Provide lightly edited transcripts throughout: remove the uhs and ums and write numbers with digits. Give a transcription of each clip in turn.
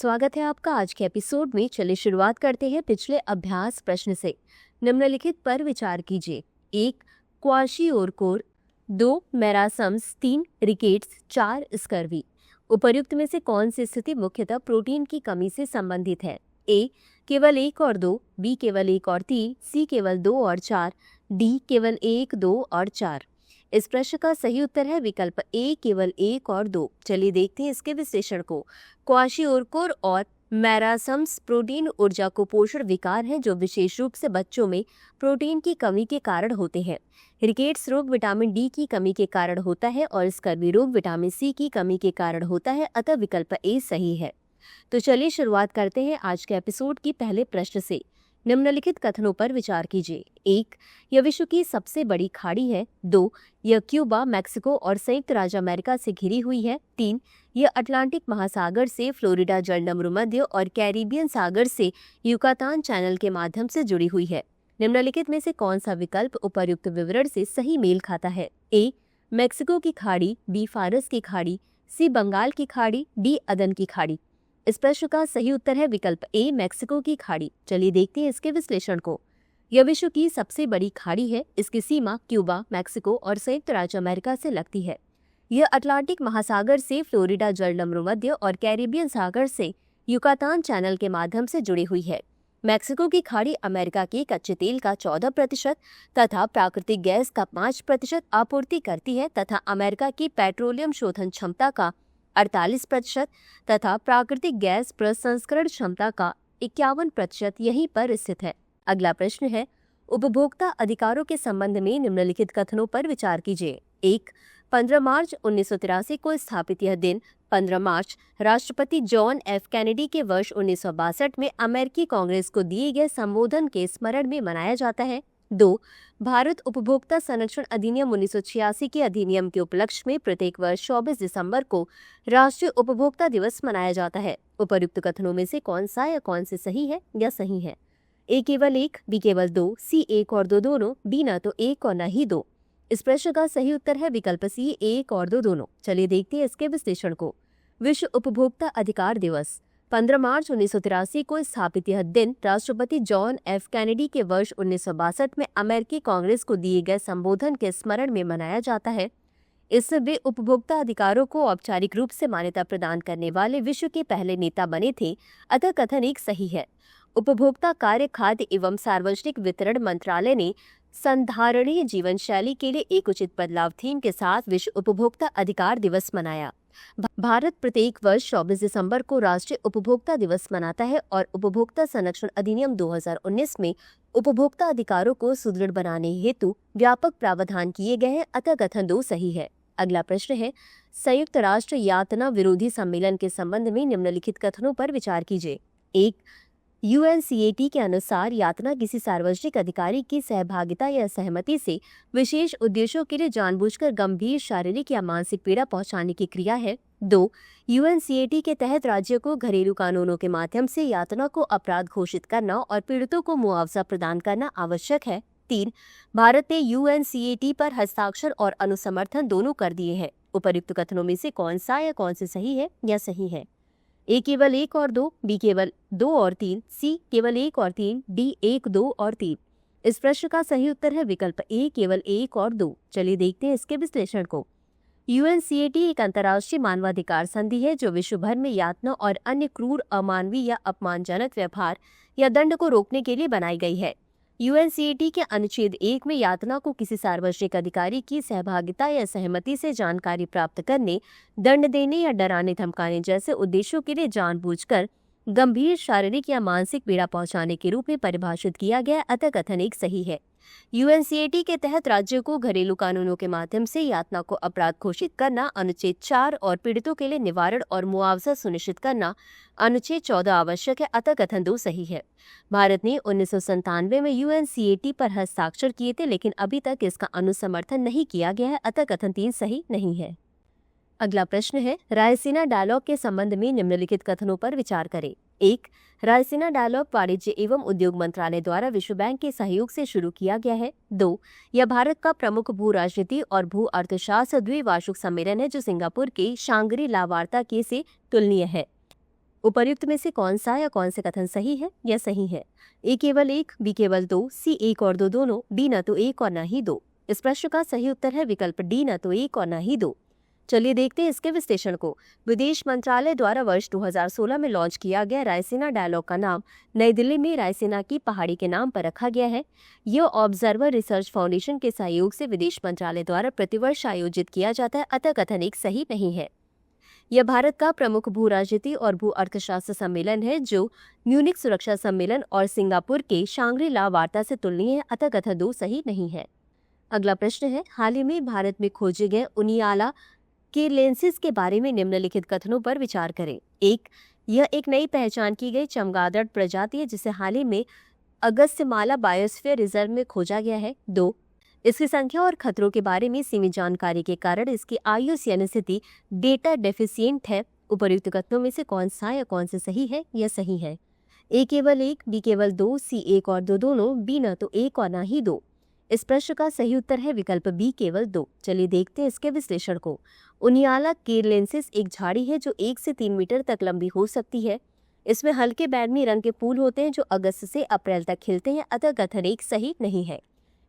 स्वागत है आपका आज के एपिसोड में। चलिए शुरुआत करते हैं पिछले अभ्यास प्रश्न से। निम्नलिखित पर विचार कीजिए। 1. क्वाशियोरकोर, 2. मेरासम्स, 3. रिकेट्स, 4. स्कर्वी। उपर्युक्त में से कौन सी स्थिति मुख्यतः प्रोटीन की कमी से संबंधित है? ए. केवल 1 और 2, बी. केवल 1 और 3, सी. केवल 2 और 4, डी. केवल 1, 2 और 4। इस प्रश्न का सही उत्तर है विकल्प ए, केवल 1 और 2। चलिए देखते हैं इसके विश्लेषण को। क्वाशियोरकोर और मेरासम्स प्रोटीन ऊर्जा कुपोषण विकार हैं जो विशेष रूप से बच्चों में प्रोटीन की कमी के कारण होते हैं। रिकेट्स रोग विटामिन डी की कमी के कारण होता है और स्कर्वी रोग विटामिन सी की कमी के कारण होता है, अतः विकल्प ए सही है। तो चलिए शुरुआत करते हैं आज के एपिसोड की पहले प्रश्न से। निम्नलिखित कथनों पर विचार कीजिए। 1. यह विश्व की सबसे बड़ी खाड़ी है। 2. यह क्यूबा, मैक्सिको और संयुक्त राज्य अमेरिका से घिरी हुई है। 3. यह अटलांटिक महासागर से फ्लोरिडा जलमध्य और कैरिबियन सागर से युकातान चैनल के माध्यम से जुड़ी हुई है। निम्नलिखित में से कौन सा विकल्प उपर्युक्त विवरण से सही मेल खाता है? ए. मैक्सिको की खाड़ी, बी. फारस की खाड़ी, सी. बंगाल की खाड़ी, डी. अदन की खाड़ी। इस प्रश्न का सही उत्तर है विकल्प ए, मैक्सिको की खाड़ी। चलिए देखते हैं इसके विश्लेषण को। यह विश्व की सबसे बड़ी खाड़ी है। इसकी सीमा क्यूबा, मैक्सिको और संयुक्त राज्य अमेरिका से लगती है। यह अटलांटिक महासागर से फ्लोरिडा जलमध्य और कैरिबियन सागर से युकातान चैनल के माध्यम से जुड़ी हुई है। मैक्सिको की खाड़ी अमेरिका के कच्चे तेल का 14% तथा प्राकृतिक गैस का 5% आपूर्ति करती है तथा अमेरिका की पेट्रोलियम शोधन क्षमता का 48% तथा प्राकृतिक गैस प्रसंस्करण क्षमता का 51% यहीं पर स्थित है। अगला प्रश्न है, उपभोक्ता अधिकारों के संबंध में निम्नलिखित कथनों पर विचार कीजिए। 1. 15 मार्च 1983 को स्थापित यह दिन 15 मार्च राष्ट्रपति जॉन एफ कैनेडी के वर्ष 1962 में अमेरिकी कांग्रेस को दिए गए संबोधन के स्मरण में मनाया जाता है। 2. भारत उपभोक्ता संरक्षण अधिनियम 1986 के अधिनियम के उपलक्ष्य में प्रत्येक वर्ष 24 दिसंबर को राष्ट्रीय उपभोक्ता दिवस मनाया जाता है। उपर्युक्त कथनों में से कौन सा या कौन से सही है या सही है? ए केवल 1, बी केवल 2, सी 1 और 2 दोनों, डी न तो 1 और न ही 2। इस प्रश्न का सही उत्तर है विकल्प सी, 1 और 2 दोनों। चलिए देखते हैं इसके विश्लेषण को। विश्व उपभोक्ता अधिकार दिवस 15 मार्च 1983 को स्थापित यह दिन राष्ट्रपति जॉन एफ कैनेडी के वर्ष 1962 में अमेरिकी कांग्रेस को दिए गए संबोधन के स्मरण में मनाया जाता है। इससे वे उपभोक्ता अधिकारों को औपचारिक रूप से मान्यता प्रदान करने वाले विश्व के पहले नेता बने थे, अतः कथन एक सही है। उपभोक्ता कार्य, खाद्य एवं सार्वजनिक वितरण मंत्रालय ने संधारणीय जीवन शैली के लिए एक उचित बदलाव थीम के साथ विश्व उपभोक्ता अधिकार दिवस मनाया। भारत प्रत्येक वर्ष 24 दिसंबर को राष्ट्रीय उपभोक्ता दिवस मनाता है और उपभोक्ता संरक्षण अधिनियम 2019 में उपभोक्ता अधिकारों को सुदृढ़ बनाने हेतु व्यापक प्रावधान किए गए हैं, अतः कथन 2 सही है। अगला प्रश्न है, संयुक्त राष्ट्र यातना विरोधी सम्मेलन के संबंध में निम्नलिखित कथनों पर विचार कीजिए। 1. यूएनसीएटी के अनुसार यातना किसी सार्वजनिक अधिकारी की सहभागिता या सहमति से विशेष उद्देश्यों के लिए जानबूझकर गंभीर शारीरिक या मानसिक पीड़ा पहुंचाने की क्रिया है। 2. यूएनसीएटी के तहत राज्यों को घरेलू कानूनों के माध्यम से यातना को अपराध घोषित करना और पीड़ितों को मुआवजा प्रदान करना आवश्यक है। 3. भारत ने यूएनसीएटी पर हस्ताक्षर और अनुसमर्थन दोनों कर दिए हैं। उपर्युक्त कथनों में से कौन सा या कौन से सही है या सही है? ए केवल 1 और 2, बी केवल 2 और 3, सी केवल 1 और 3, डी 1, 2 और 3। इस प्रश्न का सही उत्तर है विकल्प ए, केवल 1 और 2। चलिए देखते हैं इसके विश्लेषण को। यूएनसीएटी एक अंतर्राष्ट्रीय मानवाधिकार संधि है जो विश्व भर में यातना और अन्य क्रूर, अमानवीय या अपमानजनक व्यवहार या दंड को रोकने के लिए बनाई गई है। यूएनसीएटी के अनुच्छेद 1 में यातना को किसी सार्वजनिक अधिकारी की सहभागिता या सहमति से जानकारी प्राप्त करने, दंड देने या डराने धमकाने जैसे उद्देश्यों के लिए जानबूझकर गंभीर शारीरिक या मानसिक पीड़ा पहुंचाने के रूप में परिभाषित किया गया, अतः कथन एक सही है। यूएनसीएटी के तहत राज्यों को घरेलू कानूनों के माध्यम से यातना को अपराध घोषित करना अनुच्छेद 4 और पीड़ितों के लिए निवारण और मुआवजा सुनिश्चित करना अनुच्छेद 14 आवश्यक है, अतः कथन 2 सही है। भारत ने 1997 में यूएनसीएटी पर हस्ताक्षर किए थे, लेकिन अभी तक इसका अनुसमर्थन नहीं किया गया है, अतः कथन 3 सही नहीं है। अगला प्रश्न है, रायसीना डायलॉग के संबंध में निम्नलिखित कथनों पर विचार करें। 1. रायसीना डायलॉग वाणिज्य एवं उद्योग मंत्रालय द्वारा विश्व बैंक के सहयोग से शुरू किया गया है। 2. यह भारत का प्रमुख भू राजनीति और भू अर्थशास्त्र द्विवार्षिक सम्मेलन है जो सिंगापुर के शांग्री ला वार्ता के से तुलनीय है। उपर्युक्त में से कौन सा या कौन से कथन सही है या सही है? ए केवल एक, बी केवल दो, सी एक और दो दोनों, डी न तो एक और न ही दो। इस प्रश्न का सही उत्तर है विकल्प डी, न तो एक और न ही दो। चलिए देखते हैं इसके विश्लेषण को। विदेश मंत्रालय द्वारा वर्ष 2016 में लॉन्च किया गया रायसीना डायलॉग का नाम नई दिल्ली में रायसीना की पहाड़ी के नाम पर रखा गया है। यह ऑब्जर्वर रिसर्च फाउंडेशन के सहयोग से विदेश मंत्रालय द्वारा प्रतिवर्ष आयोजित किया जाता है, अतः कथन एक सही नहीं है। यह भारत का प्रमुख भू राजनीति और भू अर्थशास्त्र सम्मेलन है जो म्यूनिक सुरक्षा सम्मेलन और सिंगापुर के शांग्री ला वार्ता से तुलनीय है, अतः कथन 2 सही नहीं है। अगला प्रश्न है, हाल ही में भारत में खोजे गए उनियाला के लेंसेज के बारे में निम्नलिखित कथनों पर विचार करें। एक, यह एक नई पहचान की गई चमगादड़ प्रजाति है जिसे हाल ही में अगस्त्यमाला बायोस्फीयर रिजर्व में खोजा गया है। 2, इसकी संख्या और खतरों के बारे में सीमित जानकारी के कारण इसकी आयुष्य स्थिति डेटा डेफिशिएंट है। उपर्युक्त कथनों में से कौन सा या कौन से सही है या सही है? ए केवल एक, बी केवल दो, सी एक और दो दोनों, डी न तो एक और न ही दो। इस प्रश्न का सही उत्तर है विकल्प बी, केवल दो। चलिए देखते हैं इसके विश्लेषण को। उनियाला केरलेंसिस एक झाड़ी है जो 1 से 3 मीटर तक लंबी हो सकती है। इसमें हल्के बैंगनी रंग के फूल होते हैं जो अगस्त से अप्रैल तक खिलते हैं, अतः कथन एक सही नहीं है।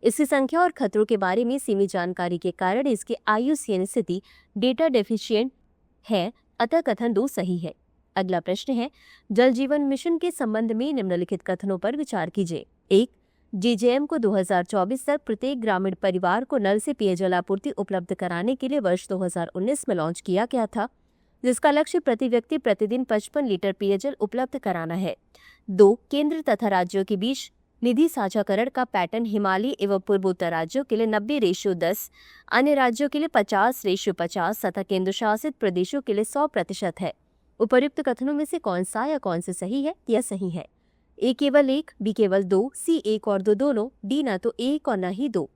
इसकी संख्या और खतरों के बारे में सीमित जानकारी के कारण इसकी आयुष्य स्थिति डेटा डेफिशिएंट है, अतः कथन 2 सही है। अगला प्रश्न है, जल जीवन मिशन के संबंध में निम्नलिखित कथनों पर विचार कीजिए। 1, जेजेएम को 2024 तक प्रत्येक ग्रामीण परिवार को नल से पेयजल आपूर्ति उपलब्ध कराने के लिए वर्ष 2019 में लॉन्च किया गया था, जिसका लक्ष्य प्रति व्यक्ति प्रतिदिन 55 लीटर पेयजल उपलब्ध कराना है। 2, केंद्र तथा राज्यों के बीच निधि साझाकरण का पैटर्न हिमालयी एवं पूर्वोत्तर राज्यों के लिए 90:10, अन्य राज्यों के लिए 50:50 तथा केंद्र शासित प्रदेशों के लिए 100% है। उपर्युक्त कथनों में से कौन सा या कौन से सही है या सही है? ए केवल एक, बी केवल दो, सी एक और दो दोनों, डी न तो एक और न ही दो।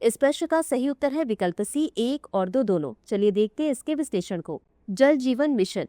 इस प्रश्न का सही उत्तर है विकल्प सी, एक और दो दोनों। चलिए देखते हैं इसके विश्लेषण को। जल जीवन मिशन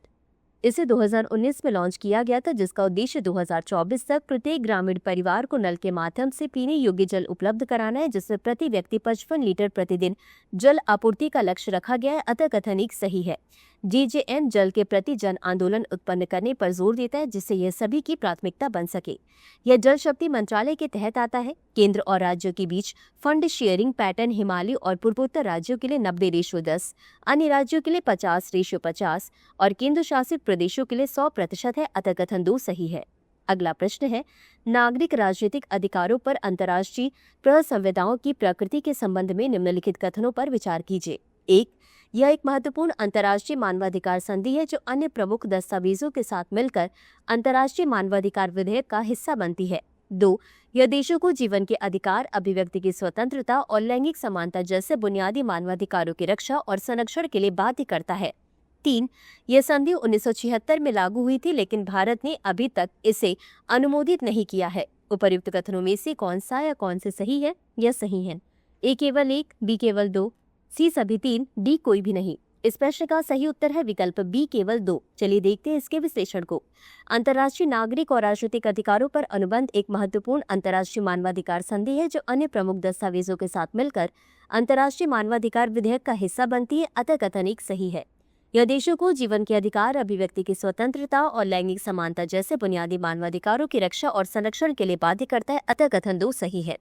इसे 2019 में लॉन्च किया गया था, जिसका उद्देश्य 2024 तक प्रत्येक ग्रामीण परिवार को नल के माध्यम से पीने योग्य जल उपलब्ध कराना है, जिसमें प्रति व्यक्ति 55 लीटर प्रतिदिन जल आपूर्ति का लक्ष्य रखा गया है, अतः कथन एक सही है। जेजेएम जल के प्रति जन आंदोलन उत्पन्न करने पर जोर देता है, जिससे यह सभी की प्राथमिकता बन सके। यह जल शक्ति मंत्रालय के तहत आता है। केंद्र और राज्यों के बीच फंड शेयरिंग पैटर्न हिमालय और पूर्वोत्तर राज्यों के लिए 90:10, अन्य राज्यों के लिए 50:50 और केंद्र शासित प्रदेशों के लिए 100% है, अतः कथन 2 सही है। अगला प्रश्न है, नागरिक राजनीतिक अधिकारों पर अंतर्राष्ट्रीय प्रसंविधाओं की प्रकृति के संबंध में निम्नलिखित कथनों पर विचार कीजिए। 1, यह एक महत्वपूर्ण अंतर्राष्ट्रीय मानवाधिकार संधि है जो अन्य प्रमुख दस्तावेजों के साथ मिलकर अंतर्राष्ट्रीय मानवाधिकार विधेयक का हिस्सा बनती है। 2, यह देशों को जीवन के अधिकार, अभिव्यक्ति की स्वतंत्रता और लैंगिक समानता जैसे बुनियादी मानवाधिकारों की रक्षा और संरक्षण के लिए बाध्य करता है। 3, यह संधि 1976 में लागू हुई थी, लेकिन भारत ने अभी तक इसे अनुमोदित नहीं किया है। उपर्युक्त कथनों में से कौन सा या कौन से सही है या सही है? ए केवल एक, बी केवल दो, सी सभी 3, डी कोई भी नहीं। इस प्रश्न का सही उत्तर है विकल्प बी, केवल 2। चलिए देखते हैं इसके विश्लेषण को। अंतर्राष्ट्रीय नागरिक और राजनीतिक अधिकारों पर अनुबंध एक महत्वपूर्ण अंतर्राष्ट्रीय मानवाधिकार संधि है जो अन्य प्रमुख दस्तावेजों के साथ मिलकर अंतर्राष्ट्रीय मानवाधिकार विधेयक का हिस्सा बनती है, अतः कथन एक सही है। यह देशों को जीवन के अधिकार, अभिव्यक्ति की स्वतंत्रता और लैंगिक समानता जैसे बुनियादी मानवाधिकारों की रक्षा और संरक्षण के लिए बाध्य करता है, अतः कथन 2 सही है।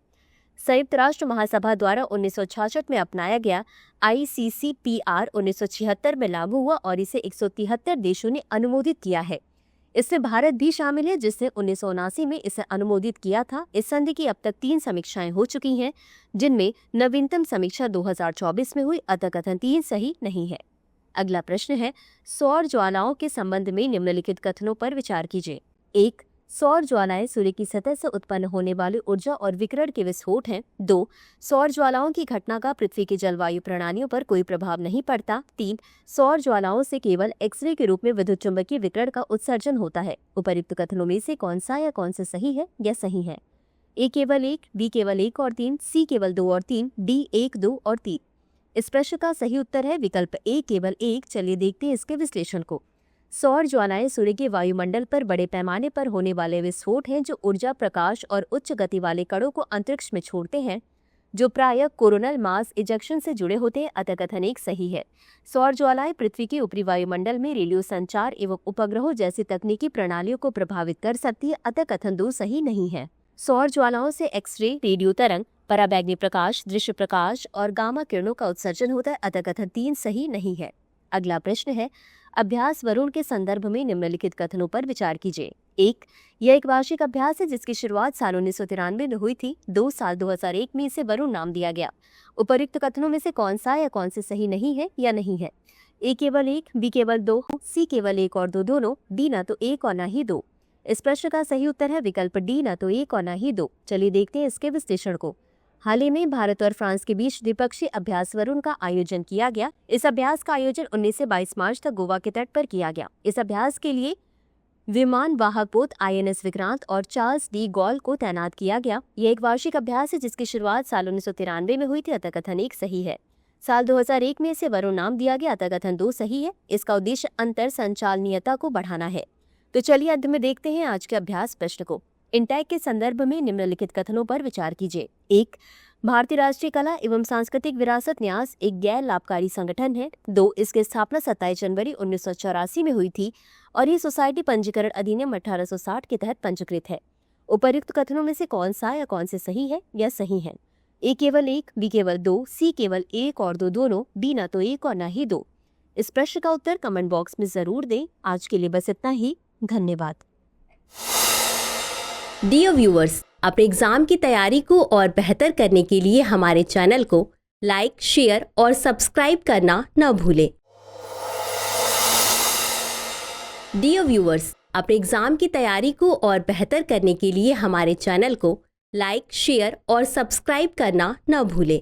संयुक्त राष्ट्र महासभा द्वारा 1966 में अपनाया गया ICCPR 1976 में लागू हुआ और इसे 173 देशों ने अनुमोदित किया है। इसमें भारत भी शामिल है, जिसने 1979 में इसे अनुमोदित किया था। इस संधि की अब तक 3 समीक्षाएं हो चुकी हैं, जिनमें नवीनतम समीक्षा 2024 में हुई, अतः कथन 3 सही नहीं है। अगला प्रश्न है, सौर ज्वालाओं के संबंध में निम्नलिखित कथनों पर विचार कीजिए। 1, सौर ज्वालाएं सूर्य की सतह से उत्पन्न होने वाली ऊर्जा और विकिरण के विस्फोट हैं। 2, सौर ज्वालाओं की घटना का पृथ्वी की जलवायु प्रणालियों पर कोई प्रभाव नहीं पड़ता। 3, सौर ज्वालाओं से केवल एक्सरे के रूप में विद्युत चुंबकीय विकिरण का उत्सर्जन होता है। उपर्युक्त कथनों में से कौन सा या कौन से सही है या सही है? ए केवल एक, बी केवल 1 और 3, सी केवल 2 और 3, डी 1, 2 और 3। इस प्रश्न का सही उत्तर है विकल्प ए, केवल 1। चलिए देखते हैं इसके विश्लेषण को। सौर ज्वालाएं सूर्य के वायुमंडल पर बड़े पैमाने पर होने वाले विस्फोट हैं जो ऊर्जा, प्रकाश और उच्च गति वाले कणों को अंतरिक्ष में छोड़ते हैं। जो प्रायः कोरोनल मास इजेक्शन से जुड़े होते हैं, अतः कथन एक सही है। सौर ज्वालाएं पृथ्वी के ऊपरी वायुमंडल में रेडियो संचार एवं उपग्रहों जैसी तकनीकी प्रणालियों को प्रभावित कर सकती है, अतः कथन 2 सही नहीं है। सौर ज्वालाओं से एक्सरे, रेडियो तरंग, पराबैंगनी प्रकाश, दृश्य प्रकाश और गामा किरणों का उत्सर्जन होता है, अतः कथन 3 सही नहीं है। अगला प्रश्न है, अभ्यास वरुण के संदर्भ में निम्नलिखित कथनों पर विचार कीजिए। 1. यह एक वार्षिक अभ्यास है जिसकी शुरुआत साल 1993 में हुई थी। 2. साल 2001 में इसे वरुण नाम दिया गया। उपर्युक्त कथनों में से कौन सा या कौन से सही नहीं है या नहीं है? ए केवल 1, बी केवल 2, सी केवल 1 और 2 दोनों, डी ना तो 1 और ना ही 2। इस प्रश्न का सही उत्तर है विकल्प डी, ना तो 1 और ना ही 2। चलिए देखते हैं इसके विश्लेषण को। हाल ही में भारत और फ्रांस के बीच द्विपक्षीय अभ्यास वरुण का आयोजन किया गया। इस अभ्यास का आयोजन 19 से 22 मार्च तक गोवा के तट पर किया गया। इस अभ्यास के लिए विमान वाहक पोत INS विक्रांत और चार्ल्स डी गॉल को तैनात किया गया। यह एक वार्षिक अभ्यास है जिसकी शुरुआत साल 1993 में हुई थी, अतः कथन 1 सही है। साल 2001 में इसे वरुण नाम दिया गया, अतः कथन 2 सही है। इसका उद्देश्य अंतर संचालनीयता को बढ़ाना है। तो चलिए अंत में देखते हैं आज के अभ्यास प्रश्न को। इंटैक के संदर्भ में निम्नलिखित कथनों पर विचार कीजिए। 1. भारतीय राष्ट्रीय कला एवं सांस्कृतिक विरासत न्यास एक गैर लाभकारी संगठन है। 2. इसकी स्थापना 27 जनवरी 1984 में हुई थी और ये सोसाइटी पंजीकरण अधिनियम 1860 के तहत पंजीकृत है। उपर्युक्त कथनों में से कौन सा या कौन से सही है या सही है? ए केवल 1, बी केवल 2, सी केवल 1 और 2 दोनों, डी ना तो 1 और ना ही 2। इस प्रश्न का उत्तर कमेंट बॉक्स में जरूर दें। आज के लिए बस इतना ही। धन्यवाद। डियर व्यूअर्स, अपने एग्जाम की तैयारी को और बेहतर करने के लिए हमारे चैनल को लाइक, शेयर और सब्सक्राइब करना न भूलें। डियर व्यूअर्स, अपने एग्जाम की तैयारी को और बेहतर करने के लिए हमारे चैनल को लाइक, शेयर और सब्सक्राइब करना न भूलें।